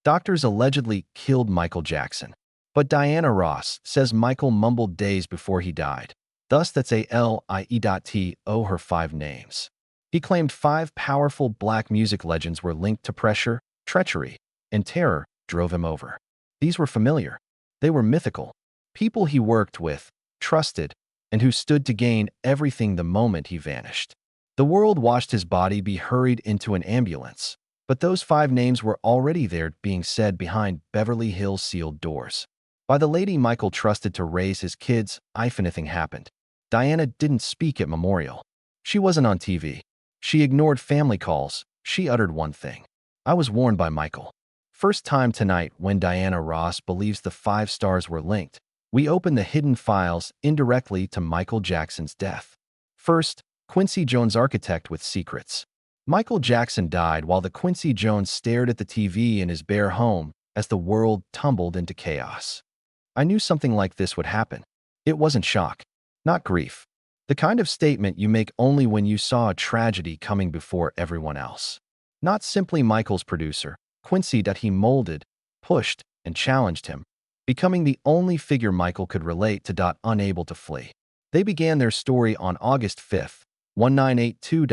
Doctors allegedly killed Michael Jackson. But Diana Ross says Michael mumbled days before he died. Thus, that's A-L-I-E.T-O her five names. He claimed five powerful black music legends were linked to pressure, treachery, and terror drove him over. These were familiar. They were mythical. People he worked with, trusted, and who stood to gain everything the moment he vanished. The world watched his body be hurried into an ambulance. But those five names were already there being said behind Beverly Hills sealed doors. By the lady Michael trusted to raise his kids, if anything happened. Diana didn't speak at memorial. She wasn't on TV. She ignored family calls. She uttered one thing. I was warned by Michael. First time tonight when Diana Ross believes the five stars were linked, we open the hidden files indirectly to Michael Jackson's death. First, Quincy Jones, architect with secrets. Michael Jackson died while the Quincy Jones stared at the TV in his bare home as the world tumbled into chaos. I knew something like this would happen. It wasn't shock, not grief. The kind of statement you make only when you saw a tragedy coming before everyone else. Not simply Michael's producer, Quincy, that he molded, pushed, and challenged him, becoming the only figure Michael could relate to. Unable to flee. They began their story on August 5th, 1982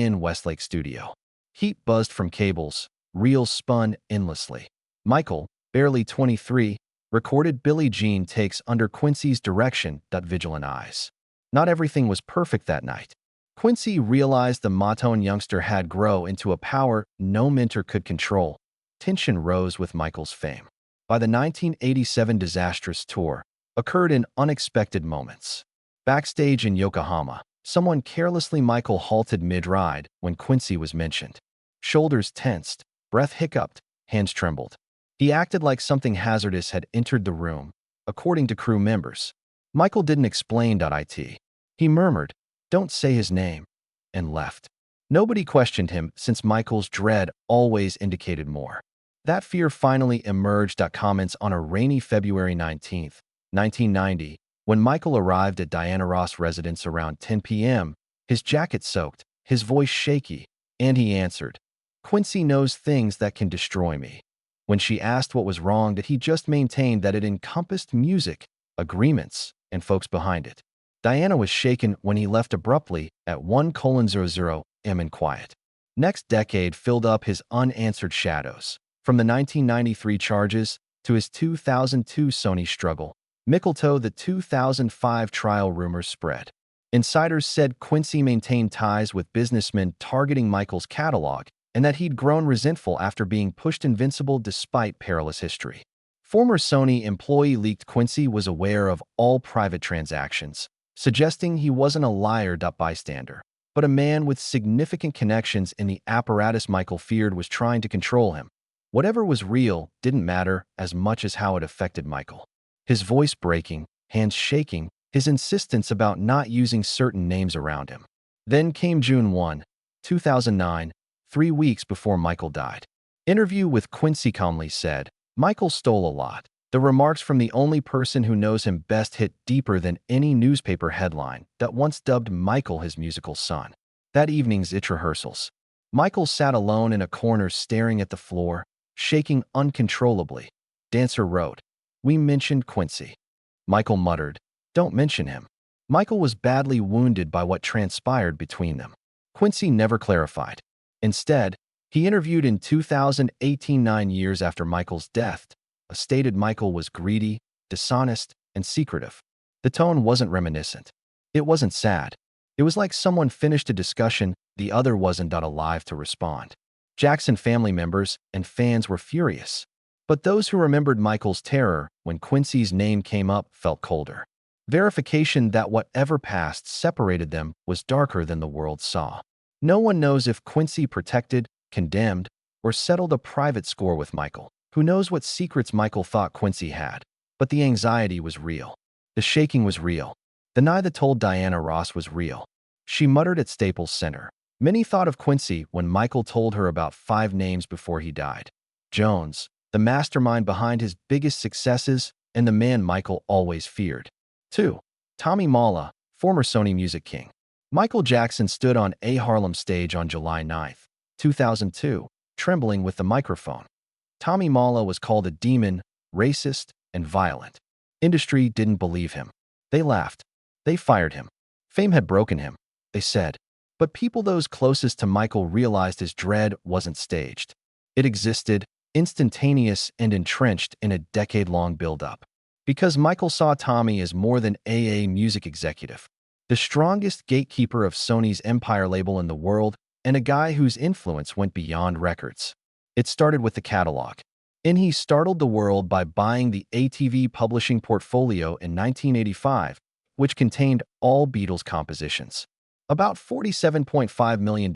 in Westlake Studio. Heat buzzed from cables, reels spun endlessly. Michael, barely 23, recorded Billie Jean takes under Quincy's direction. Vigilant eyes. Not everything was perfect that night. Quincy realized the monotone youngster had grown into a power no mentor could control. Tension rose with Michael's fame. By the 1987 disastrous tour, occurred in unexpected moments. Backstage in Yokohama, someone carelessly Michael halted mid-ride when Quincy was mentioned. Shoulders tensed, breath hiccuped, hands trembled. He acted like something hazardous had entered the room, according to crew members. Michael didn't explain. He murmured, "Don't say his name," and left. Nobody questioned him since Michael's dread always indicated more. That fear finally emerged. Comments on a rainy February 19th, 1990, when Michael arrived at Diana Ross' residence around 10 p.m., his jacket soaked, his voice shaky, and he answered, "Quincy knows things that can destroy me." When she asked what was wrong, he just maintained that it encompassed music, agreements, and folks behind it. Diana was shaken when he left abruptly at 1:00 a.m. in quiet. Next decade filled up his unanswered shadows. From the 1993 charges to his 2002 Sony struggle, Mickelto, the 2005 trial rumors spread. Insiders said Quincy maintained ties with businessmen targeting Michael's catalog and that he'd grown resentful after being pushed invincible despite perilous history. Former Sony employee leaked Quincy was aware of all private transactions, suggesting he wasn't a liar. Bystander, but a man with significant connections in the apparatus Michael feared was trying to control him. Whatever was real didn't matter as much as how it affected Michael. His voice breaking, hands shaking, his insistence about not using certain names around him. Then came June 1, 2009, 3 weeks before Michael died. Interview with Quincy calmly said, "Michael stole a lot." The remarks from the only person who knows him best hit deeper than any newspaper headline that once dubbed Michael his musical son. That evening's IT rehearsals. Michael sat alone in a corner staring at the floor, shaking uncontrollably. Dancer wrote, "We mentioned Quincy." Michael muttered, "Don't mention him." Michael was badly wounded by what transpired between them. Quincy never clarified. Instead, he interviewed in 2018, 9 years after Michael's death, stated Michael was greedy, dishonest, and secretive. The tone wasn't reminiscent. It wasn't sad. It was like someone finished a discussion, the other wasn't alive to respond. Jackson family members and fans were furious. But those who remembered Michael's terror when Quincy's name came up felt colder. Verification that whatever past separated them was darker than the world saw. No one knows if Quincy protected, condemned, or settled a private score with Michael. Who knows what secrets Michael thought Quincy had? But the anxiety was real. The shaking was real. The neither told Diana Ross was real. She muttered at Staples Center. Many thought of Quincy when Michael told her about 5 names before he died. Jones, the mastermind behind his biggest successes and the man Michael always feared. 2. Tommy Mala, former Sony music king. Michael Jackson stood on a Harlem stage on July 9, 2002, trembling with the microphone. Tommy Mala was called a demon, racist, and violent. Industry didn't believe him. They laughed. They fired him. Fame had broken him, they said. But people those closest to Michael realized his dread wasn't staged. It existed, instantaneous and entrenched in a decade-long build-up. Because Michael saw Tommy as more than a music executive, the strongest gatekeeper of Sony's empire label in the world, and a guy whose influence went beyond records. It started with the catalog. And he startled the world by buying the ATV publishing portfolio in 1985, which contained all Beatles compositions. About $47.5 million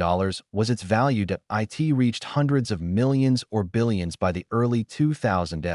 was its value that it reached hundreds of millions or billions by the early 2000s,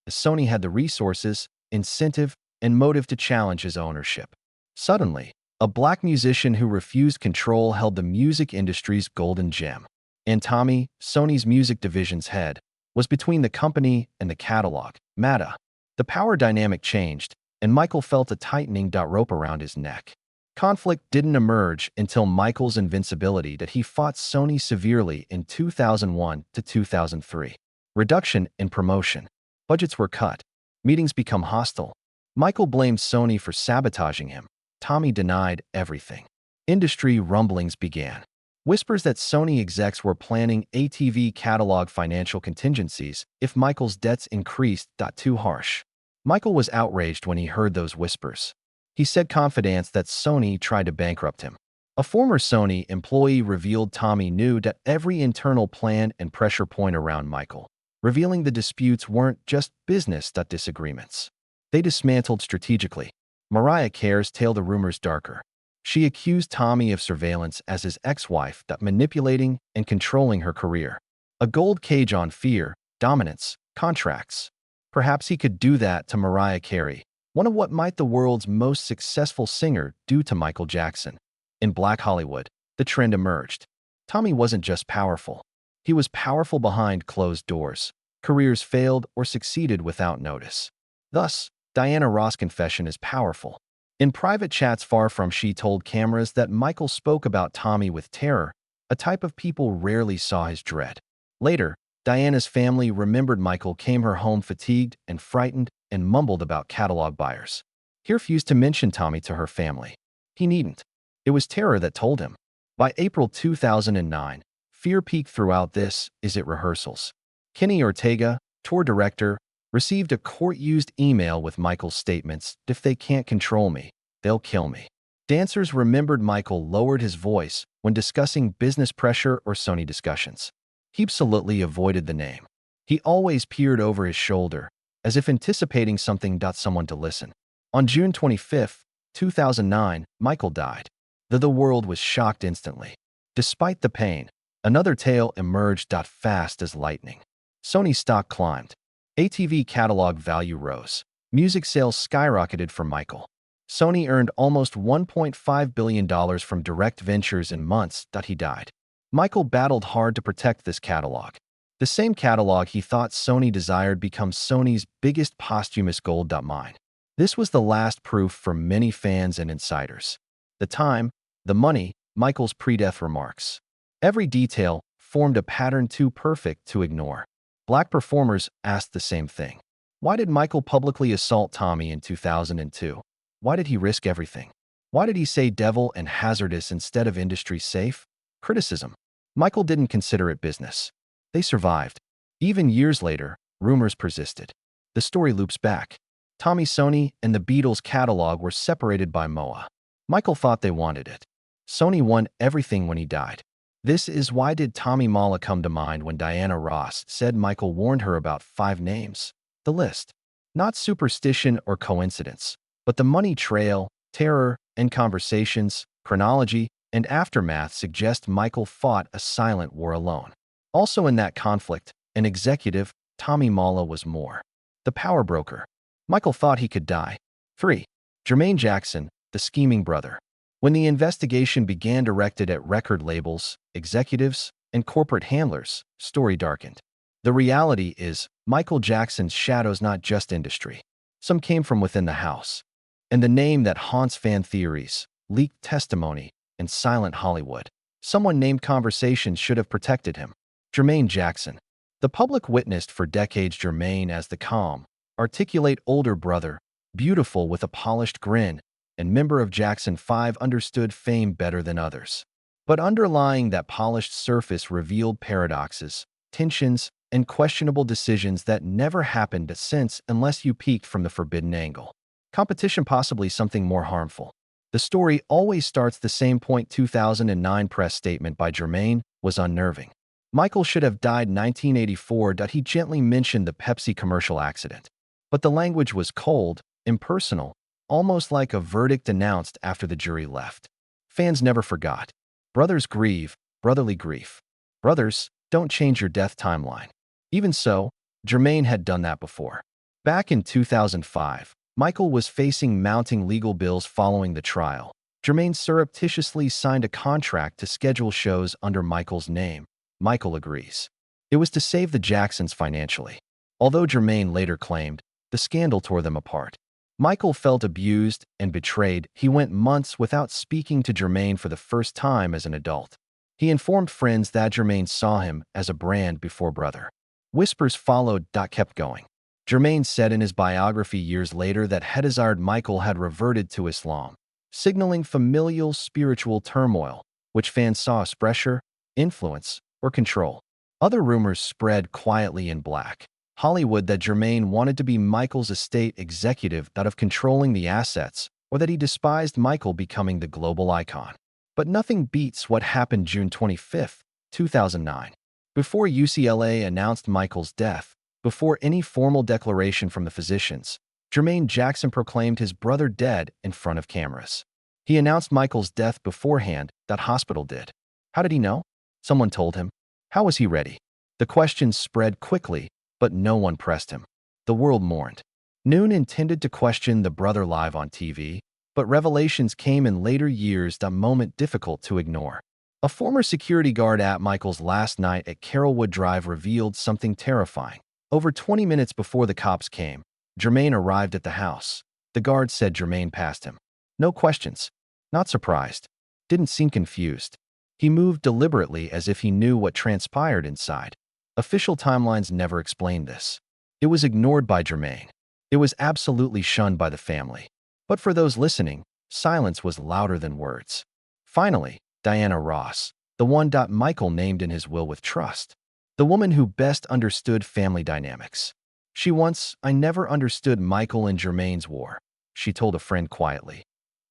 as Sony had the resources, incentive, and motive to challenge his ownership. Suddenly, a black musician who refused control held the music industry's golden gem. And Tommy, Sony's music division's head, was between the company and the catalog, Mata. The power dynamic changed, and Michael felt a tightening rope around his neck. Conflict didn't emerge until Michael's invincibility that he fought Sony severely in 2001 to 2003. Reduction in promotion. Budgets were cut. Meetings become hostile. Michael blamed Sony for sabotaging him. Tommy denied everything. Industry rumblings began. Whispers that Sony execs were planning ATV catalog financial contingencies if Michael's debts increased. Too harsh. Michael was outraged when he heard those whispers. He said confidence that Sony tried to bankrupt him. A former Sony employee revealed Tommy knew that every internal plan and pressure point around Michael, revealing the disputes weren't just business disagreements. They dismantled strategically. Mariah Carey's tale the rumors darker. She accused Tommy of surveillance as his ex-wife manipulating and controlling her career. A gold cage on fear, dominance, contracts. Perhaps he could do that to Mariah Carey, one of what might the world's most successful singer, do to Michael Jackson. In Black Hollywood, the trend emerged. Tommy wasn't just powerful. He was powerful behind closed doors. Careers failed or succeeded without notice. Thus, Diana Ross' confession is powerful. In private chats far from she told cameras that Michael spoke about Tommy with terror, a type of people rarely saw his dread. Later, Diana's family remembered Michael came her home fatigued and frightened and mumbled about catalog buyers. He refused to mention Tommy to her family. He needn't. It was terror that told him. By April 2009, fear peaked throughout This Is It rehearsals. Kenny Ortega, tour director, received a court-used email with Michael's statements, "If they can't control me, they'll kill me." Dancers remembered Michael lowered his voice when discussing business pressure or Sony discussions. He absolutely avoided the name. He always peered over his shoulder, as if anticipating someone to listen. On June 25, 2009, Michael died. The world was shocked instantly. Despite the pain, another tale emerged fast as lightning. Sony stock climbed. ATV catalog value rose. Music sales skyrocketed for Michael. Sony earned almost $1.5 billion from direct ventures in months he died. Michael battled hard to protect this catalog. The same catalog he thought Sony desired becomes Sony's biggest posthumous gold mine. This was the last proof for many fans and insiders. The time, the money, Michael's pre-death remarks. Every detail formed a pattern too perfect to ignore. Black performers asked the same thing. Why did Michael publicly assault Tommy in 2002? Why did he risk everything? Why did he say devil and hazardous instead of industry safe? Criticism. Michael didn't consider it business. They survived. Even years later, rumors persisted. The story loops back. Tommy, Sony, and the Beatles catalog were separated by MOA. Michael thought they wanted it. Sony won everything when he died. This is why did Tommy Mala come to mind when Diana Ross said Michael warned her about 5 names. The list. Not superstition or coincidence, but the money trail, terror, and conversations, chronology, and aftermath suggest Michael fought a silent war alone. Also in that conflict, an executive, Tommy Mala, was more. The power broker. Michael thought he could die. 3. Jermaine Jackson, the scheming brother. When the investigation began directed at record labels, executives, and corporate handlers, story darkened. The reality is, Michael Jackson's shadows not just industry. Some came from within the house. And the name that haunts fan theories, leaked testimony, and silent Hollywood. Someone named Conversations should have protected him. Jermaine Jackson. The public witnessed for decades Jermaine as the calm, articulate older brother, beautiful with a polished grin, and member of Jackson 5 understood fame better than others. But underlying that polished surface revealed paradoxes, tensions, and questionable decisions that never happened since unless you peeked from the forbidden angle. Competition, possibly something more harmful. The story always starts the same point. 2009 press statement by Jermaine was unnerving. Michael should have died 1984. He gently mentioned the Pepsi commercial accident. But the language was cold, impersonal, almost like a verdict announced after the jury left. Fans never forgot. Brothers grieve, brotherly grief. Brothers, don't change your death timeline. Even so, Jermaine had done that before. Back in 2005, Michael was facing mounting legal bills following the trial. Jermaine surreptitiously signed a contract to schedule shows under Michael's name. Michael agrees. It was to save the Jacksons financially. Although Jermaine later claimed, the scandal tore them apart. Michael felt abused and betrayed. He went months without speaking to Jermaine for the first time as an adult. He informed friends that Jermaine saw him as a brand before brother. Whispers followed. Kept going. Jermaine said in his biography years later that he desired Michael had reverted to Islam, signaling familial spiritual turmoil, which fans saw as pressure, influence, or control. Other rumors spread quietly in Black Hollywood that Jermaine wanted to be Michael's estate executive, that of controlling the assets, or that he despised Michael becoming the global icon. But nothing beats what happened June 25, 2009. Before UCLA announced Michael's death, before any formal declaration from the physicians, Jermaine Jackson proclaimed his brother dead in front of cameras. He announced Michael's death beforehand. That hospital did. How did he know? Someone told him. How was he ready? The questions spread quickly, but no one pressed him. The world mourned. Noon intended to question the brother live on TV, but revelations came in later years. A moment difficult to ignore. A former security guard at Michael's last night at Carrollwood Drive revealed something terrifying. Over 20 minutes before the cops came, Jermaine arrived at the house. The guard said Jermaine passed him. No questions. Not surprised. Didn't seem confused. He moved deliberately as if he knew what transpired inside. Official timelines never explained this. It was ignored by Jermaine. It was absolutely shunned by the family. But for those listening, silence was louder than words. Finally, Diana Ross, the one Michael named in his will with trust. The woman who best understood family dynamics. She once, "I never understood Michael and Jermaine's war," she told a friend quietly.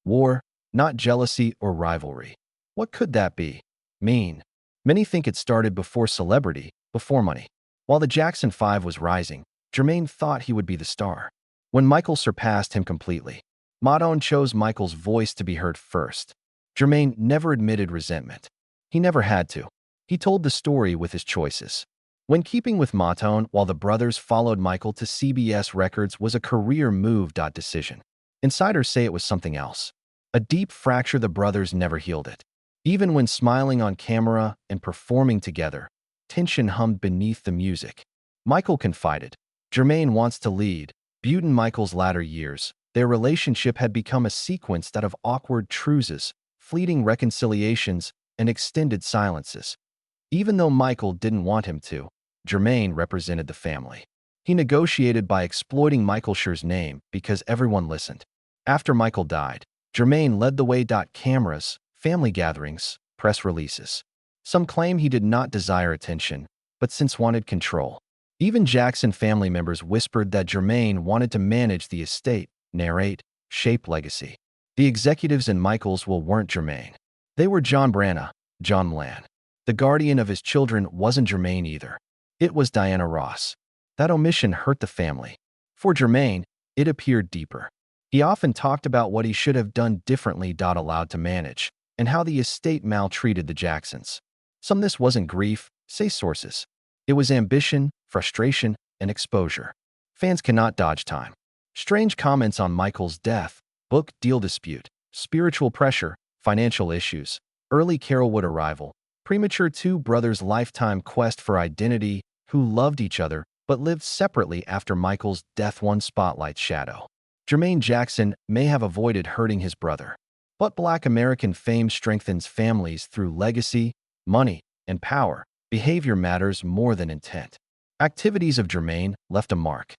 War, not jealousy or rivalry. What could that be? Mean. Many think it started before celebrity, before money. While the Jackson 5 was rising, Jermaine thought he would be the star. When Michael surpassed him completely, Madon chose Michael's voice to be heard first. Jermaine never admitted resentment. He never had to. He told the story with his choices. When keeping with Maton, while the brothers followed Michael to CBS Records was a career move. Decision. Insiders say it was something else. A deep fracture. The brothers never healed it. Even when smiling on camera and performing together, tension hummed beneath the music. Michael confided, "Jermaine wants to lead." In Michael's latter years, their relationship had become a sequence of awkward truces, fleeting reconciliations, and extended silences. Even though Michael didn't want him to, Jermaine represented the family. He negotiated by exploiting Michael's name because everyone listened. After Michael died, Jermaine led the way. Cameras, family gatherings, press releases. Some claim he did not desire attention, but since wanted control. Even Jackson family members whispered that Jermaine wanted to manage the estate, narrate, shape legacy. The executives in Michael's will weren't Jermaine. They were John Branagh, John Milan. The guardian of his children wasn't Jermaine either. It was Diana Ross. That omission hurt the family. For Jermaine, it appeared deeper. He often talked about what he should have done differently. Allowed to manage, and how the estate maltreated the Jacksons. Some this wasn't grief, say sources. It was ambition, frustration, and exposure. Fans cannot dodge time. Strange comments on Michael's death, book deal dispute, spiritual pressure, financial issues, early Carrollwood arrival, premature two brothers' lifetime quest for identity, who loved each other but lived separately after Michael's death. One spotlight's shadow. Jermaine Jackson may have avoided hurting his brother, but Black American fame strengthens families through legacy, money, and power. Behavior matters more than intent. activities of Jermaine left a mark.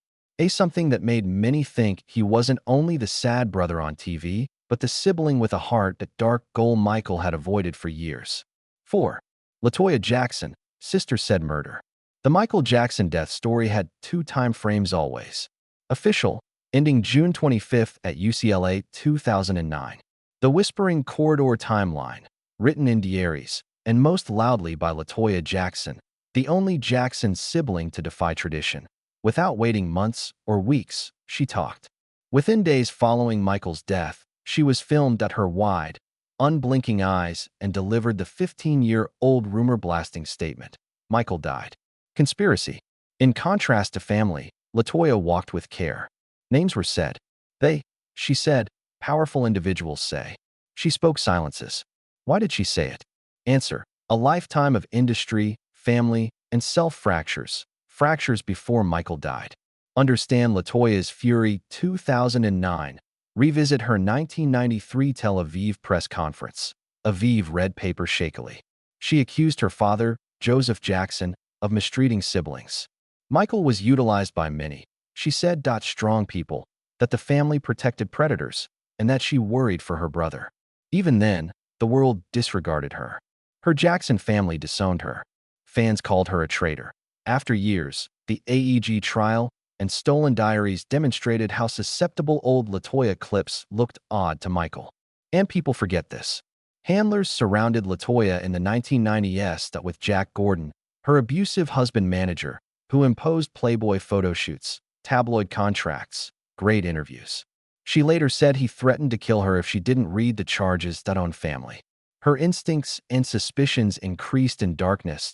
Something that made many think he wasn't only the sad brother on TV, but the sibling with a heart that dark goal Michael had avoided for years. 4. LaToya Jackson, sister said murder. The Michael Jackson death story had two time frames always. Official, ending June 25th at UCLA 2009. The Whispering Corridor timeline, written in diaries, and most loudly by LaToya Jackson, the only Jackson sibling to defy tradition. Without waiting months or weeks, she talked. Within days following Michael's death, she was filmed at her wide, unblinking eyes and delivered the 15-year-old rumor-blasting statement. Michael died. Conspiracy. In contrast to family, LaToya walked with care. Names were said. She said, powerful individuals say. She spoke silences. Why did she say it? Answer. A lifetime of industry, family, and self-fractures. Fractures before Michael died. Understand LaToya's fury 2009. Revisit her 1993 Tel Aviv press conference. Aviv read paper shakily. She accused her father, Joseph Jackson, of mistreating siblings. Michael was utilized by many. She said, strong people, that the family protected predators, and that she worried for her brother. Even then, the world disregarded her. Her Jackson family disowned her. Fans called her a traitor. After years, the AEG trial and stolen diaries demonstrated how susceptible old LaToya clips looked odd to Michael. And people forget this. Handlers surrounded LaToya in the 1990s with Jack Gordon, her abusive husband-manager, who imposed Playboy photo shoots, tabloid contracts, great interviews. She later said he threatened to kill her if she didn't read the charges that own family. Her instincts and suspicions increased in darkness,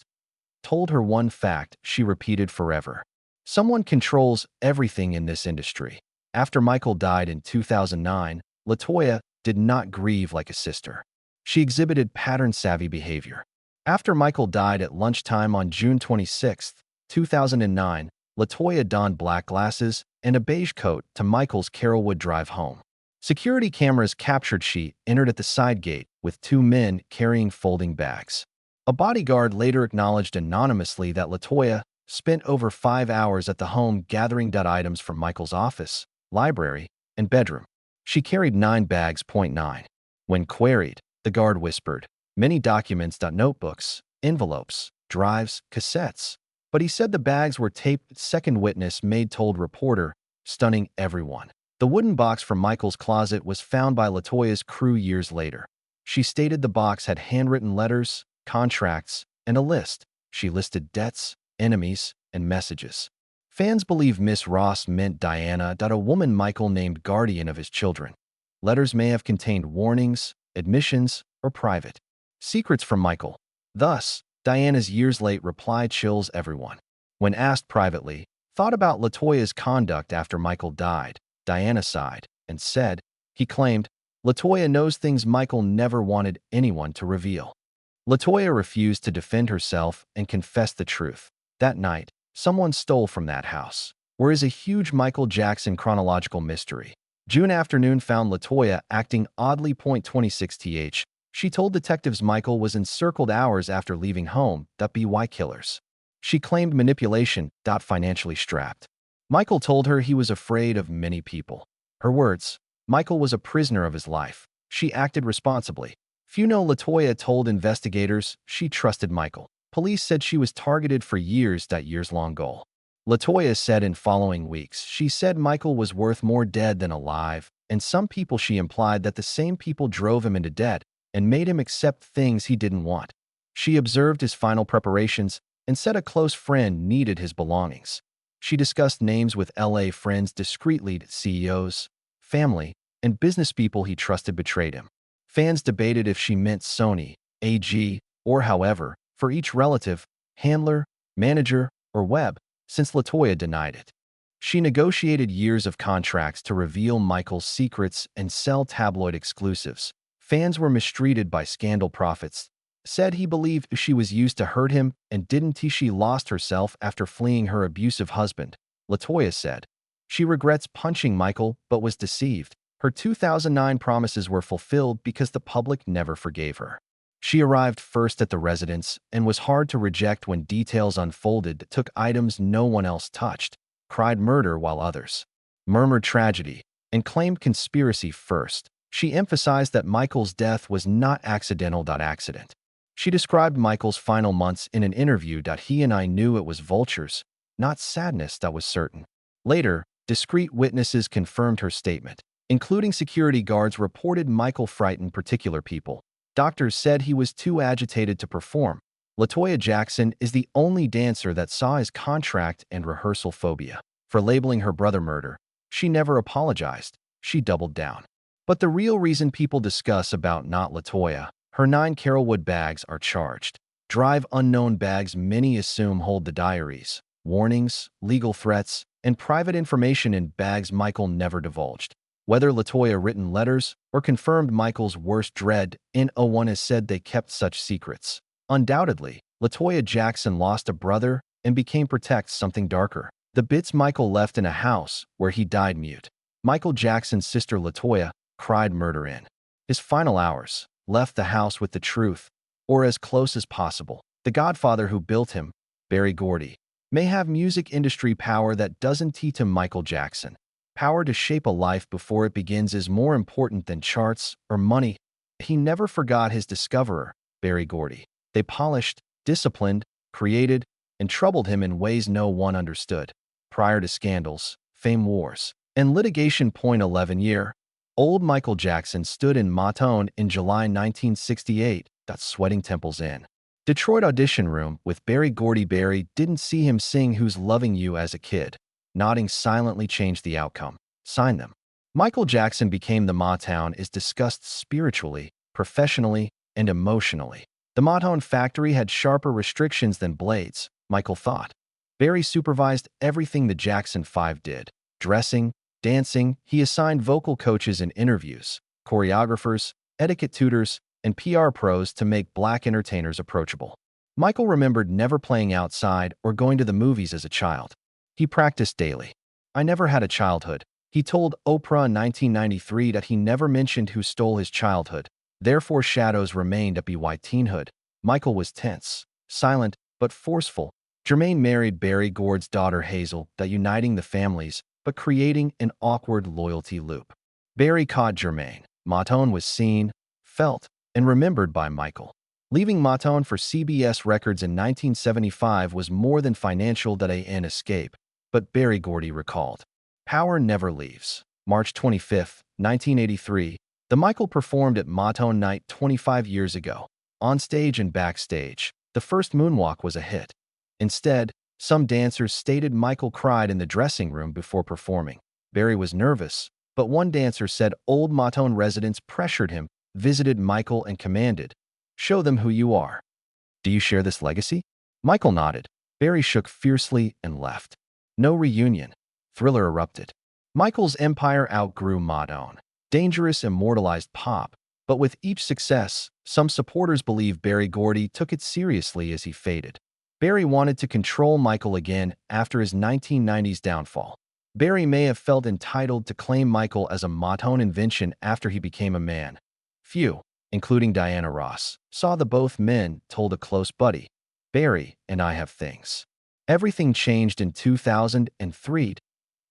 told her one fact she repeated forever. Someone controls everything in this industry. After Michael died in 2009, LaToya did not grieve like a sister. She exhibited pattern-savvy behavior. After Michael died at lunchtime on June 26, 2009, LaToya donned black glasses and a beige coat to Michael's Carrollwood Drive home. Security cameras captured she entered at the side gate with two men carrying folding bags. A bodyguard later acknowledged anonymously that LaToya spent over 5 hours at the home gathering items from Michael's office, library, and bedroom. She carried 9 bags. 9. When queried, the guard whispered, many documents. Notebooks, envelopes, drives, cassettes. But he said the bags were taped. Second witness Maid told reporter, stunning everyone. The wooden box from Michael's closet was found by LaToya's crew years later. She stated the box had handwritten letters, contracts, and a list. She listed debts, enemies, and messages. Fans believe Miss Ross meant Diana. A woman Michael named guardian of his children. Letters may have contained warnings, admissions, or private secrets from Michael. Thus, Diana's years late reply chills everyone. When asked privately, thought about LaToya's conduct after Michael died, Diana sighed and said, he claimed, LaToya knows things Michael never wanted anyone to reveal. LaToya refused to defend herself and confessed the truth. That night, someone stole from that house. Where is a huge Michael Jackson chronological mystery. June afternoon found LaToya acting oddly. 26th. She told detectives Michael was encircled hours after leaving home. By killers. She claimed manipulation. Financially strapped. Michael told her he was afraid of many people. Her words, Michael was a prisoner of his life. She acted responsibly. Few know LaToya told investigators she trusted Michael. Police said she was targeted for years. Years-long goal. LaToya said in following weeks, she said Michael was worth more dead than alive, and some people she implied that the same people drove him into debt and made him accept things he didn't want. She observed his final preparations and said a close friend needed his belongings. She discussed names with LA friends discreetly. CEOs, family, and business people he trusted betrayed him. Fans debated if she meant Sony, AG, or however, for each relative, handler, manager, or web, since LaToya denied it. She negotiated years of contracts to reveal Michael's secrets and sell tabloid exclusives. Fans were mistreated by scandal prophets, said he believed she was used to hurt him and didn't. She lost herself after fleeing her abusive husband. LaToya said she regrets punching Michael but was deceived. Her 2009 promises were fulfilled because the public never forgave her. She arrived first at the residence and was hard to reject when details unfolded that took items no one else touched, cried murder while others murmured tragedy, and claimed conspiracy first. She emphasized that Michael's death was not accident. She described Michael's final months in an interview that he and I knew it was vultures, not sadness that was certain. Later, discreet witnesses confirmed her statement, including security guards reported Michael frightened particular people. Doctors said he was too agitated to perform. LaToya Jackson is the only dancer that saw his contract and rehearsal phobia. For labeling her brother murder, she never apologized. She doubled down. But the real reason people discuss about not LaToya, her 9 Carolwood bags are charged. Drive unknown bags many assume hold the diaries, warnings, legal threats, and private information in bags Michael never divulged. Whether LaToya written letters or confirmed Michael's worst dread, no one has said they kept such secrets. Undoubtedly, LaToya Jackson lost a brother and became protect something darker. The bits Michael left in a house where he died mute. Michael Jackson's sister LaToya cried murder in his final hours, left the house with the truth, or as close as possible. The godfather who built him, Berry Gordy, may have music industry power that doesn't teach him Michael Jackson. Power to shape a life before it begins is more important than charts or money. He never forgot his discoverer, Berry Gordy. They polished, disciplined, created, and troubled him in ways no one understood. Prior to scandals, fame wars, and litigation. 11-year-old Michael Jackson stood in Matone in July 1968, sweating temples in Detroit audition room with Berry Gordy. Berry didn't see him sing Who's Loving You as a kid. Nodding silently changed the outcome. Sign them. Michael Jackson became the Motown is discussed spiritually, professionally, and emotionally. The Motown factory had sharper restrictions than Blades, Michael thought. Berry supervised everything the Jackson 5 did. Dressing, dancing, he assigned vocal coaches in interviews, choreographers, etiquette tutors, and PR pros to make black entertainers approachable. Michael remembered never playing outside or going to the movies as a child. He practiced daily. I never had a childhood. He told Oprah in 1993 that he never mentioned who stole his childhood. Therefore, shadows remained at BY teenhood. Michael was tense, silent, but forceful. Jermaine married Berry Gordy's daughter Hazel, uniting the families, but creating an awkward loyalty loop. Berry caught Jermaine. Matone was seen, felt, and remembered by Michael. Leaving Matone for CBS Records in 1975 was more than financial an escape, but Berry Gordy recalled. Power never leaves. March 25, 1983, the Michael performed at Matone Night 25 years ago. On stage and backstage, the first moonwalk was a hit. Instead, some dancers stated Michael cried in the dressing room before performing. Berry was nervous, but one dancer said old Matone residents pressured him, visited Michael and commanded, "Show them who you are. Do you share this legacy?" Michael nodded. Berry shook fiercely and left. No reunion. Thriller erupted. Michael's empire outgrew Matone. Dangerous immortalized pop, but with each success, some supporters believe Berry Gordy took it seriously as he faded. Berry wanted to control Michael again after his 1990s downfall. Berry may have felt entitled to claim Michael as a Matone invention after he became a man. Few, including Diana Ross, saw the both men told a close buddy, "Berry and I have things." Everything changed in 2003,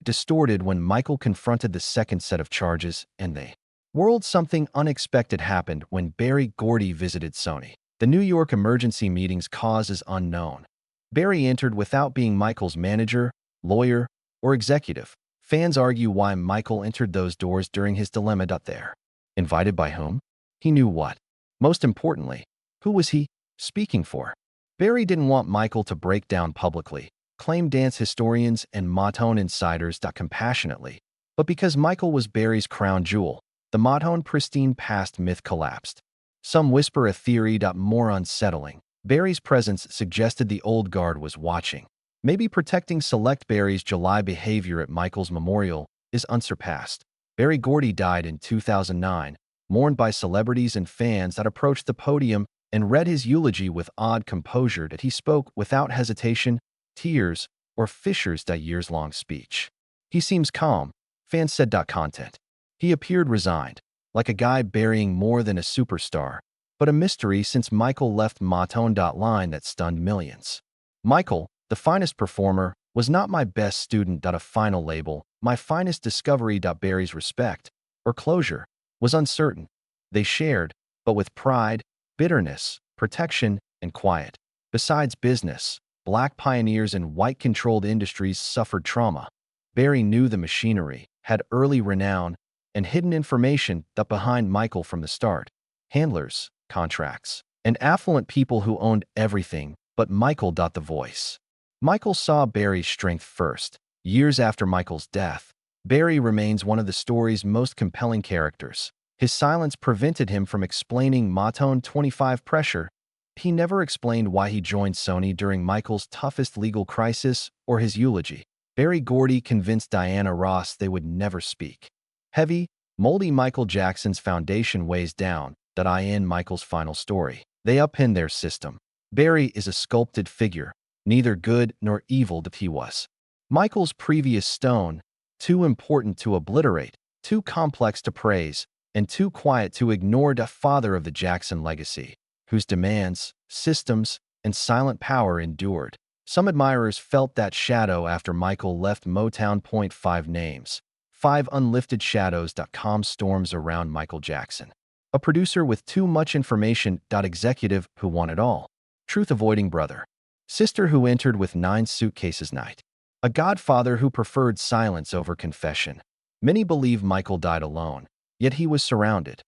distorted when Michael confronted the second set of charges, and they world something unexpected happened when Berry Gordy visited Sony. The New York emergency meeting's cause is unknown. Berry entered without being Michael's manager, lawyer, or executive. Fans argue why Michael entered those doors during his dilemma. There. Invited by whom? He knew what. Most importantly, who was he speaking for? Berry didn't want Michael to break down publicly, claim dance historians and Matone insiders compassionately. But because Michael was Berry's crown jewel, the Matone pristine past myth collapsed. Some whisper a theory more unsettling. Berry's presence suggested the old guard was watching. Maybe protecting select. Berry's July behavior at Michael's memorial is unsurpassed. Berry Gordy died in 2009, mourned by celebrities and fans that approached the podium and read his eulogy with odd composure. That he spoke without hesitation, tears, or fissures. Years-long speech. He seems calm, fans said. Content. He appeared resigned, like a guy burying more than a superstar. but a mystery since Michael left Matone.line that stunned millions. Michael, the finest performer, was not my best student. A final label, my finest discovery. Barry's respect, or closure, was uncertain. They shared, but with pride, bitterness, protection, and quiet. Besides business, black pioneers in white-controlled industries suffered trauma. Barry knew the machinery, had early renown, and hidden information that behind Michael from the start. Handlers, contracts, and affluent people who owned everything, but Michael. The voice. Michael saw Barry's strength first. Years after Michael's death, Barry remains one of the story's most compelling characters. His silence prevented him from explaining Matone 25 pressure. He never explained why he joined Sony during Michael's toughest legal crisis or his eulogy. Berry Gordy convinced Diana Ross they would never speak. Heavy, moldy Michael Jackson's foundation weighs down. In Michael's final story, they upend their system. Barry is a sculpted figure, neither good nor evil. He was Michael's previous stone, too important to obliterate, too complex to praise, and too quiet to ignore. The father of the Jackson legacy, whose demands, systems, and silent power endured. Some admirers felt that shadow after Michael left Motown. 5 names. 5 unlifted shadows. Calm storms around Michael Jackson. A producer with too much information. Executive who wanted all. Truth-avoiding brother. Sister who entered with 9 suitcases night. A godfather who preferred silence over confession. Many believe Michael died alone, yet he was surrounded.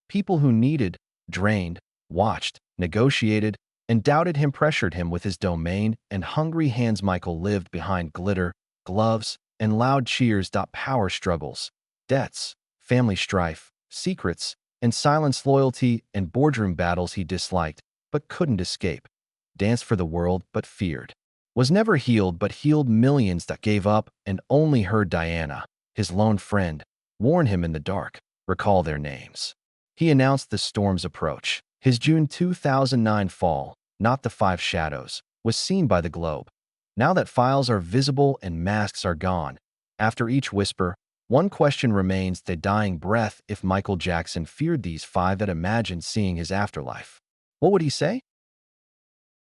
People who needed, drained, watched, negotiated, and doubted him pressured him with his domain and hungry hands. Michael lived behind glitter, gloves, and loud cheers. Power struggles, debts, family strife, secrets, and silenced loyalty and boardroom battles he disliked but couldn't escape. Danced for the world but feared. Was never healed but healed millions that gave up and only heard Diana, his lone friend, warn him in the dark, recall their names. He announced the storm's approach. His June 2009 fall, Not the 5 Shadows, was seen by the globe. Now that files are visible and masks are gone, after each whisper, one question remains: the dying breath. If Michael Jackson feared these 5 that imagined seeing his afterlife, what would he say?